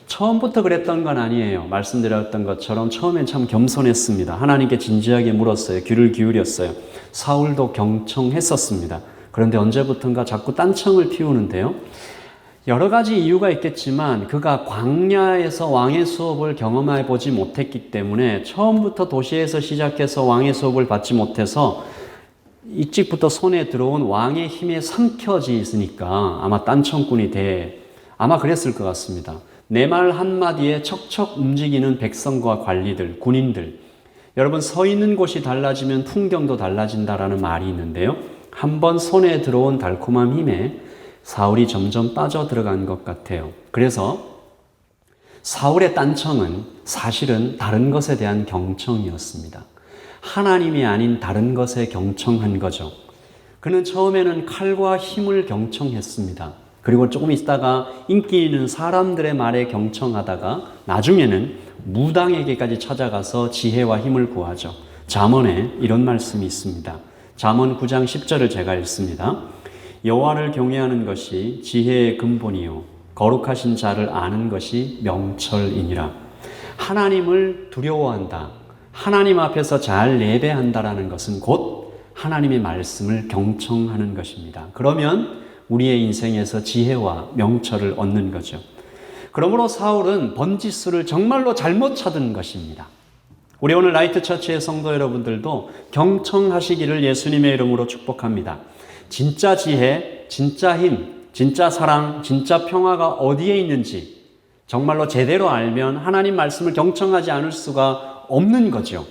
처음부터 그랬던 건 아니에요. 말씀드렸던 것처럼 처음엔 참 겸손했습니다. 하나님께 진지하게 물었어요. 귀를 기울였어요. 사울도 경청했었습니다. 그런데 언제부턴가 자꾸 딴청을 피우는데요. 여러 가지 이유가 있겠지만 그가 광야에서 왕의 수업을 경험해 보지 못했기 때문에 처음부터 도시에서 시작해서 왕의 수업을 받지 못해서 일찍부터 손에 들어온 왕의 힘에 삼켜져 있으니까 아마 딴청꾼이 아마 그랬을 것 같습니다. 내 말 한마디에 척척 움직이는 백성과 관리들, 군인들. 여러분, 서 있는 곳이 달라지면 풍경도 달라진다라는 말이 있는데요. 한번 손에 들어온 달콤한 힘에 사울이 점점 빠져들어간 것 같아요. 그래서 사울의 딴청은 사실은 다른 것에 대한 경청이었습니다. 하나님이 아닌 다른 것에 경청한 거죠. 그는 처음에는 칼과 힘을 경청했습니다. 그리고 조금 있다가 인기 있는 사람들의 말에 경청하다가 나중에는 무당에게까지 찾아가서 지혜와 힘을 구하죠. 잠언에 이런 말씀이 있습니다. 잠언 9장 10절을 제가 읽습니다. 여호와를 경외하는 것이 지혜의 근본이요 거룩하신 자를 아는 것이 명철이니라. 하나님을 두려워한다. 하나님 앞에서 잘 예배한다라는 것은 곧 하나님의 말씀을 경청하는 것입니다. 그러면 우리의 인생에서 지혜와 명철을 얻는 거죠. 그러므로 사울은 번지수를 정말로 잘못 찾은 것입니다. 우리 오늘 라이트 처치의 성도 여러분들도 경청하시기를 예수님의 이름으로 축복합니다. 진짜 지혜, 진짜 힘, 진짜 사랑, 진짜 평화가 어디에 있는지 정말로 제대로 알면 하나님 말씀을 경청하지 않을 수가 없는 거죠.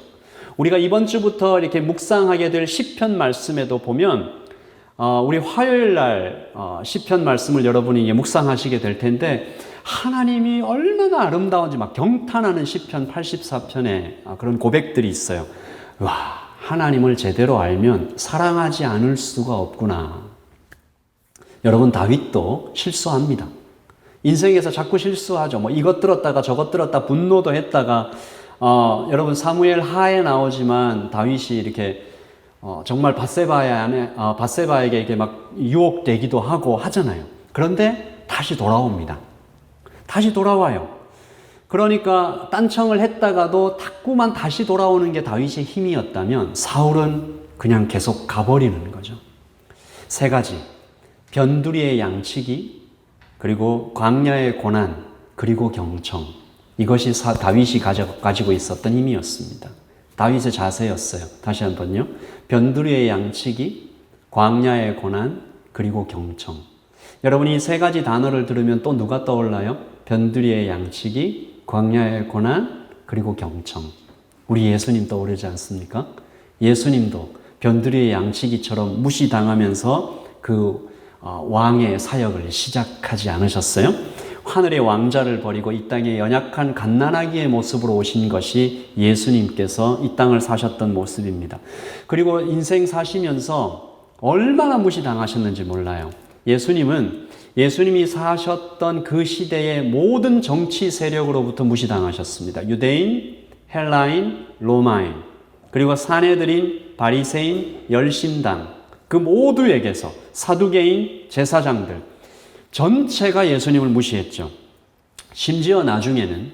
우리가 이번 주부터 이렇게 묵상하게 될 시편 말씀에도 보면 우리 화요일 날 시편 말씀을 여러분이 묵상하시게 될 텐데 하나님이 얼마나 아름다운지 막 경탄하는 시편 84편에 그런 고백들이 있어요. 와, 하나님을 제대로 알면 사랑하지 않을 수가 없구나. 여러분, 다윗도 실수합니다. 인생에서 자꾸 실수하죠. 뭐 이것 들었다가 저것 들었다 분노도 했다가 여러분 사무엘 하에 나오지만 다윗이 이렇게 정말 밧세바에게 이렇게 막 유혹되기도 하고 하잖아요. 그런데 다시 돌아옵니다. 다시 돌아와요. 그러니까 딴청을 했다가도 자꾸만 다시 돌아오는 게 다윗의 힘이었다면 사울은 그냥 계속 가버리는 거죠. 세 가지. 변두리의 양치기, 그리고 광야의 고난, 그리고 경청. 이것이 다윗이 가지고 있었던 힘이었습니다. 다윗의 자세였어요. 다시 한번요. 변두리의 양치기, 광야의 고난, 그리고 경청. 여러분이 이 세 가지 단어를 들으면 또 누가 떠올라요? 변두리의 양치기, 광야의 고난, 그리고 경청. 우리 예수님 떠오르지 않습니까? 예수님도 변두리의 양치기처럼 무시당하면서 그 왕의 사역을 시작하지 않으셨어요? 하늘의 왕자를 버리고 이 땅에 연약한 갓난아기의 모습으로 오신 것이 예수님께서 이 땅을 사셨던 모습입니다. 그리고 인생 사시면서 얼마나 무시당하셨는지 몰라요. 예수님이 사셨던 그 시대의 모든 정치 세력으로부터 무시당하셨습니다. 유대인, 헬라인, 로마인, 그리고 사내들인, 바리새인, 열심당, 그 모두에게서 사두개인, 제사장들 전체가 예수님을 무시했죠. 심지어 나중에는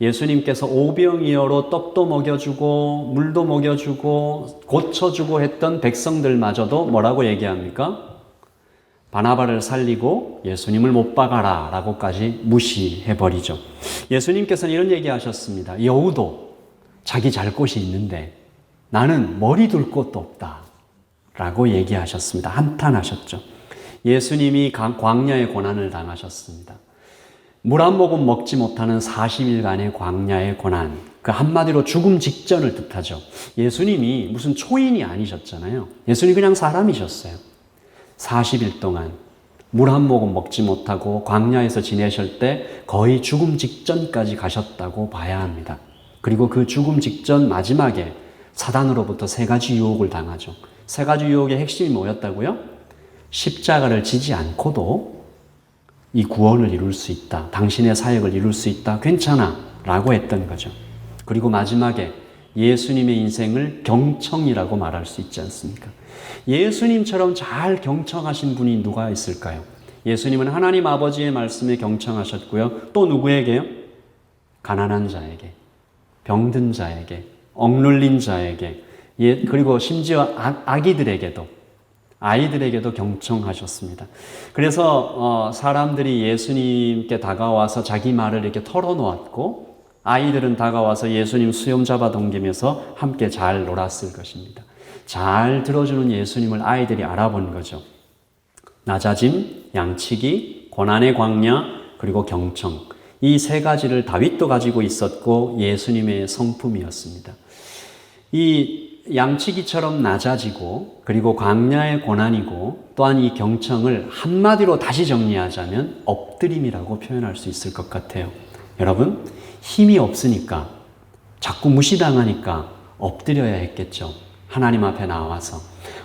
예수님께서 오병이어로 떡도 먹여주고 물도 먹여주고 고쳐주고 했던 백성들마저도 뭐라고 얘기합니까? 바나바를 살리고 예수님을 못 박아라 라고까지 무시해버리죠. 예수님께서는 이런 얘기하셨습니다. 여우도 자기 잘 곳이 있는데 나는 머리 둘 곳도 없다 라고 얘기하셨습니다. 한탄하셨죠. 예수님이 광야의 고난을 당하셨습니다. 물 한 모금 먹지 못하는 40일간의 광야의 고난, 그 한마디로 죽음 직전을 뜻하죠. 예수님이 무슨 초인이 아니셨잖아요. 예수님 그냥 사람이셨어요. 40일 동안 물 한 모금 먹지 못하고 광야에서 지내실 때 거의 죽음 직전까지 가셨다고 봐야 합니다. 그리고 그 죽음 직전 마지막에 사단으로부터 세 가지 유혹을 당하죠. 세 가지 유혹의 핵심이 뭐였다고요? 십자가를 지지 않고도 이 구원을 이룰 수 있다. 당신의 사역을 이룰 수 있다. 괜찮아. 라고 했던 거죠. 그리고 마지막에 예수님의 인생을 경청이라고 말할 수 있지 않습니까? 예수님처럼 잘 경청하신 분이 누가 있을까요? 예수님은 하나님 아버지의 말씀에 경청하셨고요. 또 누구에게요? 가난한 자에게, 병든 자에게, 억눌린 자에게, 그리고 심지어 아이들에게도 경청하셨습니다. 그래서 사람들이 예수님께 다가와서 자기 말을 이렇게 털어놓았고 아이들은 다가와서 예수님 수염 잡아 당기면서 함께 잘 놀았을 것입니다. 잘 들어주는 예수님을 아이들이 알아본 거죠. 낮아짐, 양치기, 고난의 광야, 그리고 경청. 이 세 가지를 다윗도 가지고 있었고 예수님의 성품이었습니다. 이 양치기처럼 낮아지고 그리고 광야의 고난이고 또한 이 경청을 한마디로 다시 정리하자면 엎드림이라고 표현할 수 있을 것 같아요. 여러분, 힘이 없으니까 자꾸 무시당하니까 엎드려야 했겠죠. 하나님 앞에 나와서.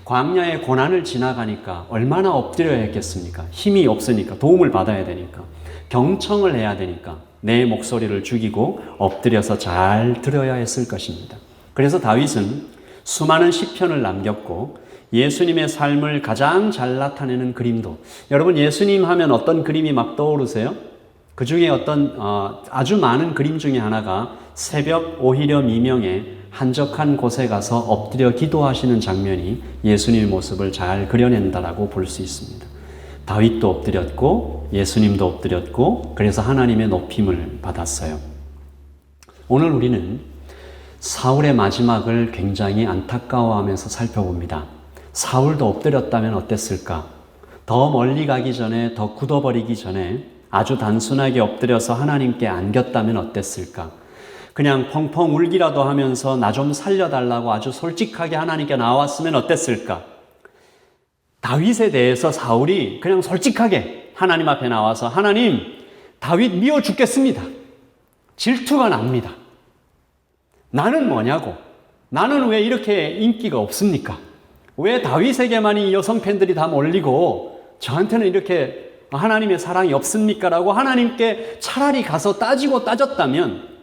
광야의 고난을 지나가니까 얼마나 엎드려야 했겠습니까? 힘이 없으니까 도움을 받아야 되니까 경청을 해야 되니까 내 목소리를 죽이고 엎드려서 잘 들어야 했을 것입니다. 그래서 다윗은 수많은 시편을 남겼고 예수님의 삶을 가장 잘 나타내는 그림도, 여러분 예수님 하면 어떤 그림이 막 떠오르세요? 그 중에 아주 많은 그림 중에 하나가 새벽 오히려 미명에 한적한 곳에 가서 엎드려 기도하시는 장면이 예수님의 모습을 잘 그려낸다라고 볼 수 있습니다. 다윗도 엎드렸고 예수님도 엎드렸고 그래서 하나님의 높임을 받았어요. 오늘 우리는 사울의 마지막을 굉장히 안타까워하면서 살펴봅니다. 사울도 엎드렸다면 어땠을까? 더 멀리 가기 전에, 더 굳어버리기 전에 아주 단순하게 엎드려서 하나님께 안겼다면 어땠을까? 그냥 펑펑 울기라도 하면서 나 좀 살려달라고 아주 솔직하게 하나님께 나왔으면 어땠을까? 다윗에 대해서 사울이 그냥 솔직하게 하나님 앞에 나와서 하나님, 다윗 미워 죽겠습니다. 질투가 납니다. 나는 뭐냐고? 나는 왜 이렇게 인기가 없습니까? 왜 다윗에게만 이 여성 팬들이 다 몰리고 저한테는 이렇게 하나님의 사랑이 없습니까? 라고 하나님께 차라리 가서 따지고 따졌다면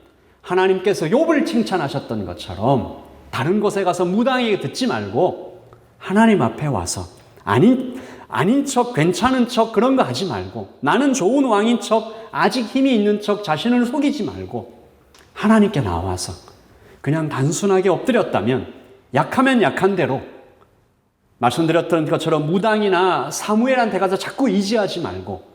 하나님께서 욥을 칭찬하셨던 것처럼 다른 곳에 가서 무당에게 듣지 말고 하나님 앞에 와서 아닌 척, 괜찮은 척 그런 거 하지 말고 나는 좋은 왕인 척, 아직 힘이 있는 척 자신을 속이지 말고 하나님께 나와서 그냥 단순하게 엎드렸다면 약하면 약한 대로 말씀드렸던 것처럼 무당이나 사무엘한테 가서 자꾸 의지하지 말고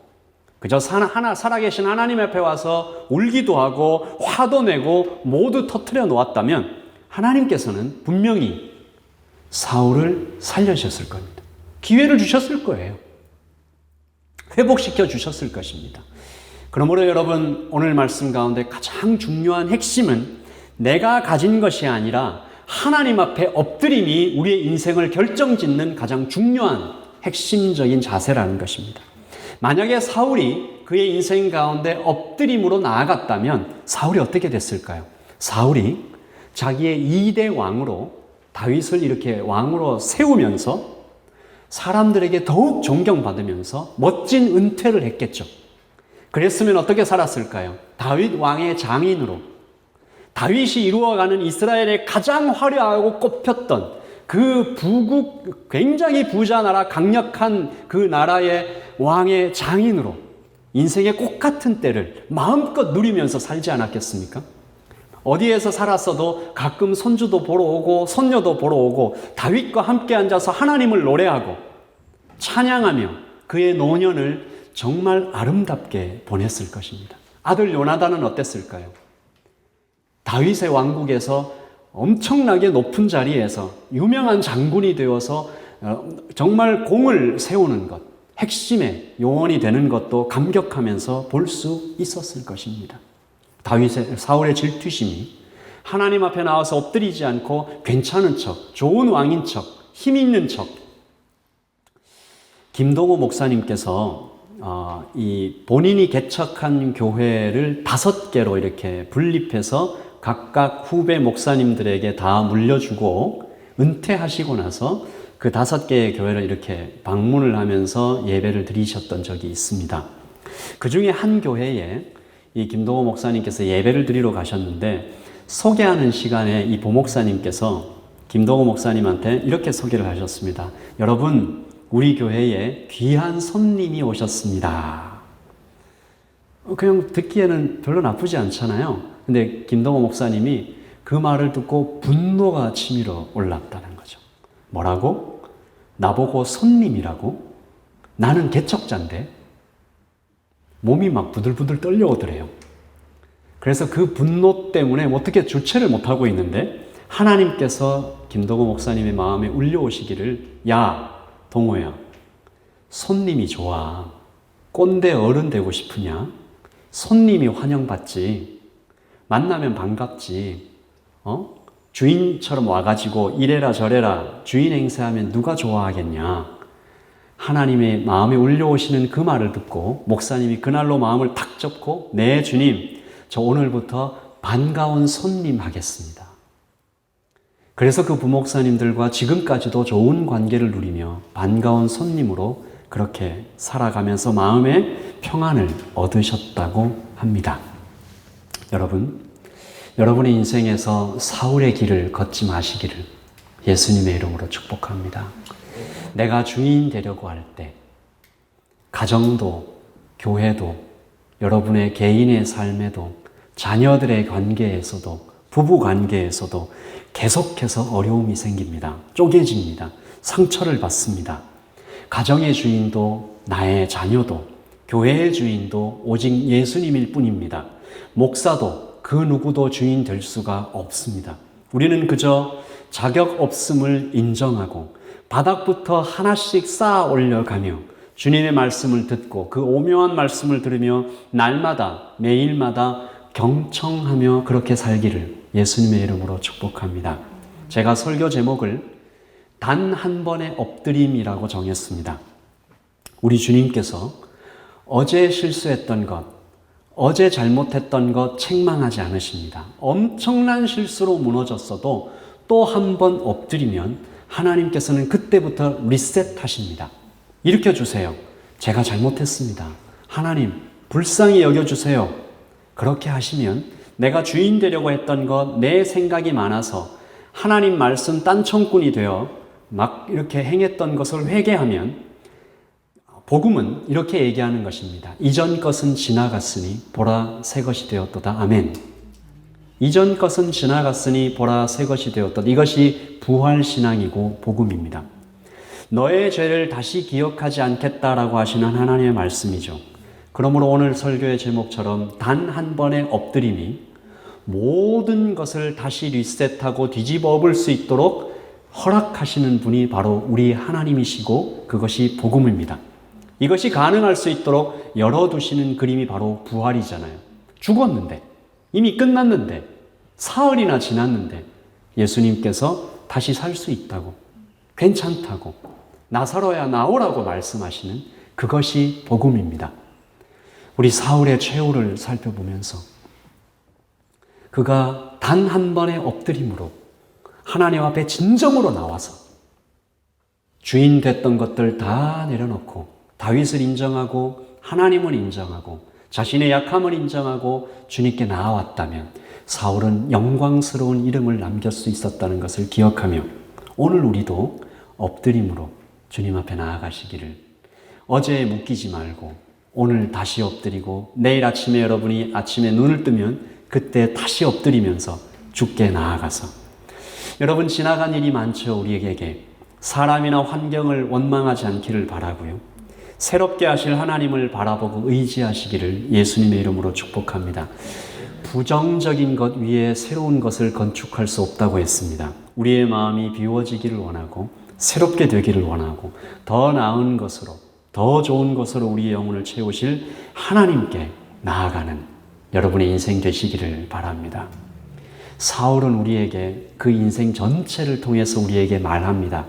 그저 살아계신 하나님 앞에 와서 울기도 하고 화도 내고 모두 터뜨려 놓았다면 하나님께서는 분명히 사울을 살려주셨을 겁니다. 기회를 주셨을 거예요. 회복시켜 주셨을 것입니다. 그러므로 여러분 오늘 말씀 가운데 가장 중요한 핵심은 내가 가진 것이 아니라 하나님 앞에 엎드림이 우리의 인생을 결정짓는 가장 중요한 핵심적인 자세라는 것입니다. 만약에 사울이 그의 인생 가운데 엎드림으로 나아갔다면 사울이 어떻게 됐을까요? 사울이 자기의 2대 왕으로 다윗을 이렇게 왕으로 세우면서 사람들에게 더욱 존경받으면서 멋진 은퇴를 했겠죠. 그랬으면 어떻게 살았을까요? 다윗 왕의 장인으로 다윗이 이루어가는 이스라엘의 가장 화려하고 꼽혔던 그 부국, 굉장히 부자 나라, 강력한 그 나라의 왕의 장인으로 인생의 꽃 같은 때를 마음껏 누리면서 살지 않았겠습니까? 어디에서 살았어도 가끔 손주도 보러 오고 손녀도 보러 오고 다윗과 함께 앉아서 하나님을 노래하고 찬양하며 그의 노년을 정말 아름답게 보냈을 것입니다. 아들 요나단은 어땠을까요? 다윗의 왕국에서 엄청나게 높은 자리에서 유명한 장군이 되어서 정말 공을 세우는 것, 핵심의 요원이 되는 것도 감격하면서 볼 수 있었을 것입니다. 사울의 질투심이 하나님 앞에 나와서 엎드리지 않고 괜찮은 척, 좋은 왕인 척, 힘 있는 척. 김동호 목사님께서 이 본인이 개척한 교회를 5개로 이렇게 분립해서 각각 후배 목사님들에게 다 물려주고 은퇴하시고 나서 그 5개의 교회를 이렇게 방문을 하면서 예배를 드리셨던 적이 있습니다. 그 중에 한 교회에 이 김동호 목사님께서 예배를 드리러 가셨는데 소개하는 시간에 이 보목사님께서 김동호 목사님한테 이렇게 소개를 하셨습니다. 여러분, 우리 교회에 귀한 손님이 오셨습니다. 그냥 듣기에는 별로 나쁘지 않잖아요. 근데 김동호 목사님이 그 말을 듣고 분노가 치밀어 올랐다는 거죠. 뭐라고? 나보고 손님이라고? 나는 개척자인데? 몸이 막 부들부들 떨려오더래요. 그래서 그 분노 때문에 어떻게 주체를 못하고 있는데 하나님께서 김동호 목사님의 마음에 울려오시기를 야, 동호야, 손님이 좋아. 꼰대 어른 되고 싶으냐? 손님이 환영받지. 만나면 반갑지. 주인처럼 와가지고 이래라 저래라 주인 행세하면 누가 좋아하겠냐. 하나님의 마음에 울려오시는 그 말을 듣고 목사님이 그날로 마음을 탁 접고 네 주님, 저 오늘부터 반가운 손님 하겠습니다. 그래서 그 부목사님들과 지금까지도 좋은 관계를 누리며 반가운 손님으로 그렇게 살아가면서 마음의 평안을 얻으셨다고 합니다. 여러분, 여러분의 인생에서 사울의 길을 걷지 마시기를 예수님의 이름으로 축복합니다. 내가 주인 되려고 할 때 가정도 교회도 여러분의 개인의 삶에도 자녀들의 관계에서도 부부 관계에서도 계속해서 어려움이 생깁니다. 쪼개집니다. 상처를 받습니다. 가정의 주인도 나의 자녀도 교회의 주인도 오직 예수님일 뿐입니다. 목사도 그 누구도 주인 될 수가 없습니다. 우리는 그저 자격 없음을 인정하고 바닥부터 하나씩 쌓아 올려가며 주님의 말씀을 듣고 그 오묘한 말씀을 들으며 날마다 매일마다 경청하며 그렇게 살기를 예수님의 이름으로 축복합니다. 제가 설교 제목을 단 한 번의 엎드림이라고 정했습니다. 우리 주님께서 어제 실수했던 것, 어제 잘못했던 것 책망하지 않으십니다. 엄청난 실수로 무너졌어도 또 한 번 엎드리면 하나님께서는 그때부터 리셋하십니다. 일으켜주세요. 제가 잘못했습니다. 하나님, 불쌍히 여겨주세요. 그렇게 하시면 내가 주인 되려고 했던 것, 내 생각이 많아서 하나님 말씀 딴청꾼이 되어 막 이렇게 행했던 것을 회개하면 복음은 이렇게 얘기하는 것입니다. 이전 것은 지나갔으니 보라 새 것이 되었도다. 아멘. 이전 것은 지나갔으니 보라 새 것이 되었도다. 이것이 부활신앙이고 복음입니다. 너의 죄를 다시 기억하지 않겠다라고 하시는 하나님의 말씀이죠. 그러므로 오늘 설교의 제목처럼 단 한 번의 엎드림이 모든 것을 다시 리셋하고 뒤집어 엎을 수 있도록 허락하시는 분이 바로 우리 하나님이시고 그것이 복음입니다. 이것이 가능할 수 있도록 열어두시는 그림이 바로 부활이잖아요. 죽었는데, 이미 끝났는데, 사흘이나 지났는데 예수님께서 다시 살 수 있다고, 괜찮다고, 나사로야 나오라고 말씀하시는 그것이 복음입니다. 우리 사울의 최후를 살펴보면서 그가 단 한 번의 엎드림으로 하나님 앞에 진정으로 나와서 주인 됐던 것들 다 내려놓고 다윗을 인정하고 하나님을 인정하고 자신의 약함을 인정하고 주님께 나아왔다면 사울은 영광스러운 이름을 남길 수 있었다는 것을 기억하며 오늘 우리도 엎드림으로 주님 앞에 나아가시기를, 어제에 묶이지 말고 오늘 다시 엎드리고 내일 아침에 여러분이 아침에 눈을 뜨면 그때 다시 엎드리면서 주께 나아가서, 여러분 지나간 일이 많죠. 우리에게 사람이나 환경을 원망하지 않기를 바라고요. 새롭게 하실 하나님을 바라보고 의지하시기를 예수님의 이름으로 축복합니다. 부정적인 것 위에 새로운 것을 건축할 수 없다고 했습니다. 우리의 마음이 비워지기를 원하고 새롭게 되기를 원하고 더 나은 것으로, 더 좋은 것으로 우리의 영혼을 채우실 하나님께 나아가는 여러분의 인생 되시기를 바랍니다. 사울은 우리에게 그 인생 전체를 통해서 우리에게 말합니다.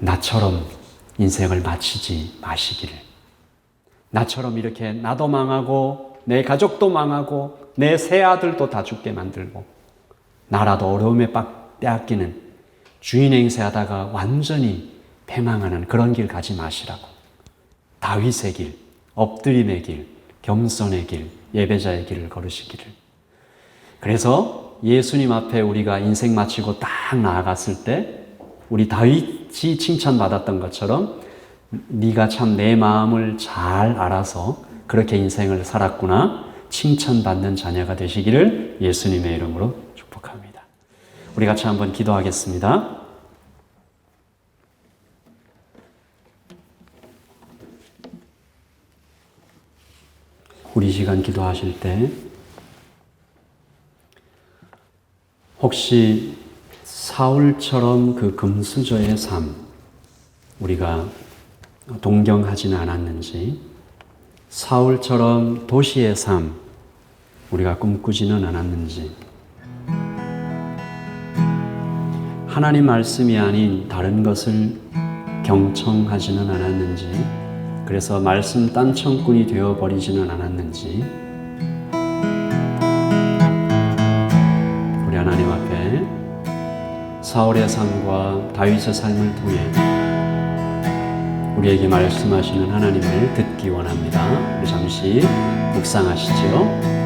나처럼 인생을 마치지 마시기를. 나처럼 이렇게 나도 망하고 내 가족도 망하고 내 새 아들도 다 죽게 만들고 나라도 어려움에 빼앗기는 주인 행세하다가 완전히 패망하는 그런 길 가지 마시라고. 다윗의 길, 엎드림의 길, 겸손의 길, 예배자의 길을 걸으시기를. 그래서 예수님 앞에 우리가 인생 마치고 딱 나아갔을 때 우리 다윗이 칭찬받았던 것처럼 네가 참 내 마음을 잘 알아서 그렇게 인생을 살았구나 칭찬받는 자녀가 되시기를 예수님의 이름으로 축복합니다. 우리 같이 한번 기도하겠습니다. 우리 시간 기도하실 때 혹시 사울처럼 그 금수저의 삶 우리가 동경하지는 않았는지, 사울처럼 도시의 삶 우리가 꿈꾸지는 않았는지, 하나님 말씀이 아닌 다른 것을 경청하지는 않았는지, 그래서 말씀 딴청꾼이 되어버리지는 않았는지, 우리 하나님 앞에 사울의 삶과 다윗의 삶을 통해 우리에게 말씀하시는 하나님을 듣기 원합니다. 우리 잠시 묵상하시죠.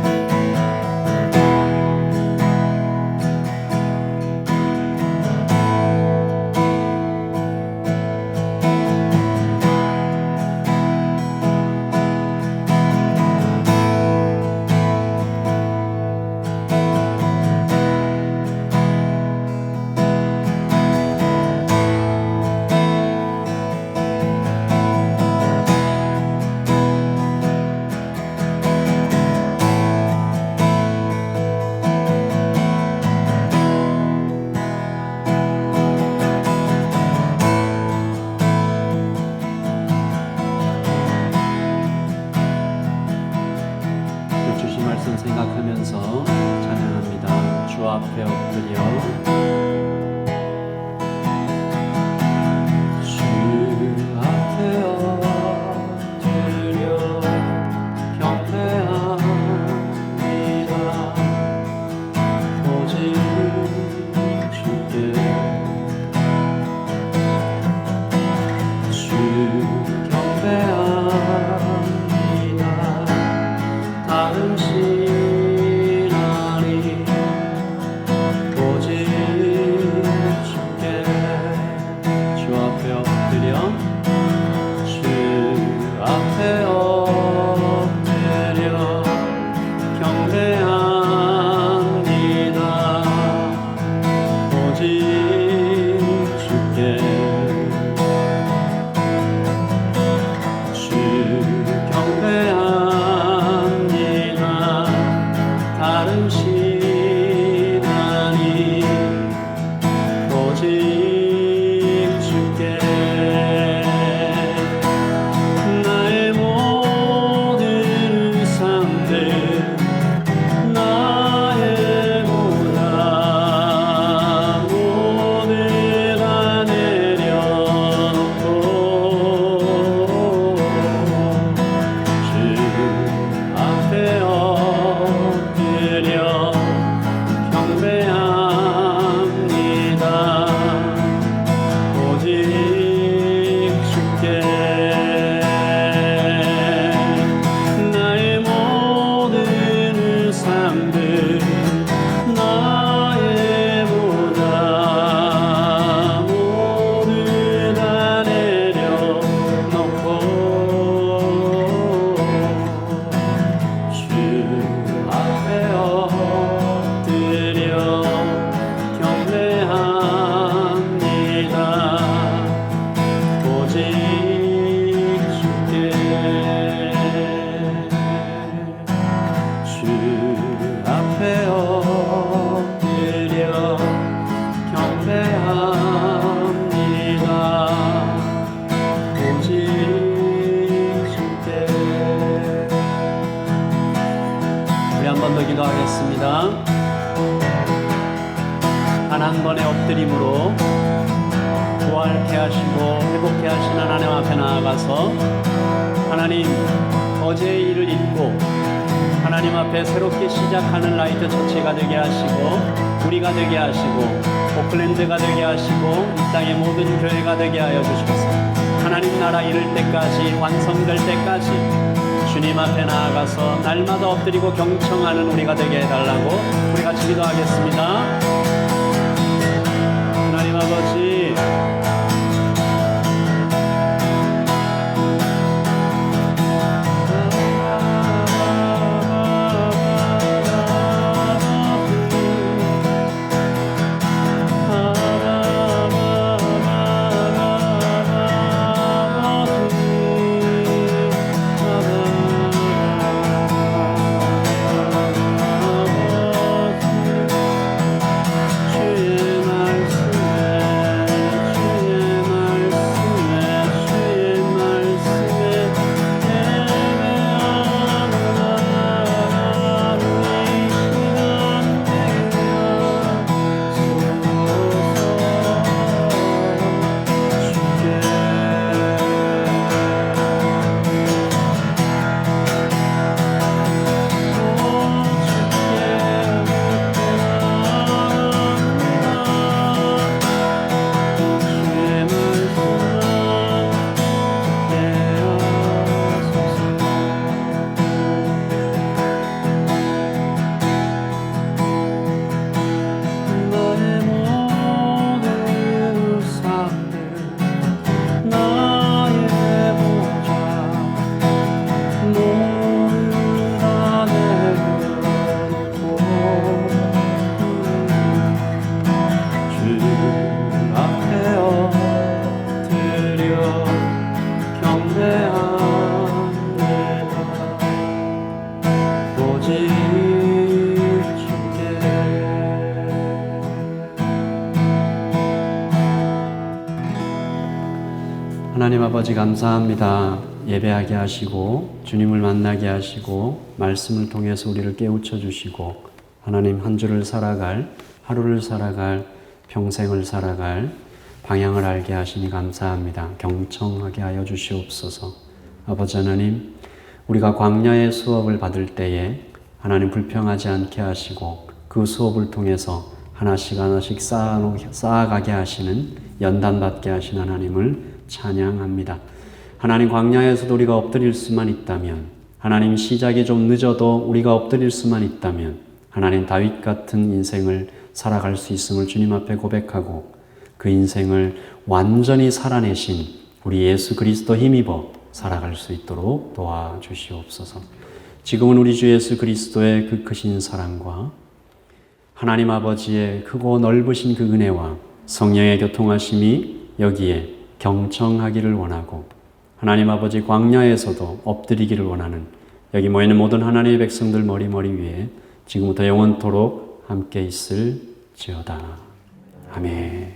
앞에 엎드려 주 앞에 엎드려 경배합니다. 오직 주께 주 경배합니다. 다른 신앙이 오직 주께 주 앞에 엎드려 주 앞에 엎드려 경배합니다. 오직 주께 주 경배합니다. 다른 신앙이 오직 주께 나의 모든 우상들 나의 보다 모두 다 내려놓고 주 앞에 엎드려 경배합니다. 오직 주께 나의 모든 우상들 나의 보다 모두 다 내려놓고 주 앞에 엎드려 경배합니다. 오직 주께 주 앞에 엎드려 경배합니다. 오직 주께 우리 한 번 더 기도하겠습니다. 단 한 번의 엎드림으로 부활케 하시고 회복케 하신 하나님 앞에 나아가서 하나님 어제의 일을 잊고 하나님 앞에 새롭게 시작하는 라이트 처치가 되게 하시고 우리가 되게 하시고 오클랜드가 되게 하시고 이 땅의 모든 교회가 되게 하여 주셔서 하나님 나라 이룰 때까지 완성될 때까지 주님 앞에 나아가서 날마다 엎드리고 경청하는 우리가 되게 해달라고 우리 같이 기도하겠습니다. 하나님 아버지 하나님 아버지 감사합니다. 예배하게 하시고 주님을 만나게 하시고 말씀을 통해서 우리를 깨우쳐 주시고 하나님 한 주를 살아갈 하루를 살아갈, 평생을 살아갈 방향을 알게 하시니 감사합니다. 경청하게 하여 주시옵소서. 아버지 하나님, 우리가 광야의 수업을 받을 때에 하나님 불평하지 않게 하시고 그 수업을 통해서 하나씩 하나씩 쌓아가게 하시는, 연단받게 하신 하나님을 찬양합니다. 하나님, 광야에서도 우리가 엎드릴 수만 있다면, 하나님 시작이 좀 늦어도 우리가 엎드릴 수만 있다면 하나님 다윗 같은 인생을 살아갈 수 있음을 주님 앞에 고백하고 그 인생을 완전히 살아내신 우리 예수 그리스도 힘입어 살아갈 수 있도록 도와주시옵소서. 지금은 우리 주 예수 그리스도의 그 크신 사랑과 하나님 아버지의 크고 넓으신 그 은혜와 성령의 교통하심이 여기에 경청하기를 원하고 하나님 아버지 광야에서도 엎드리기를 원하는 여기 모이는 모든 하나님의 백성들 머리 위에 지금부터 영원토록 함께 있을지어다. 아멘.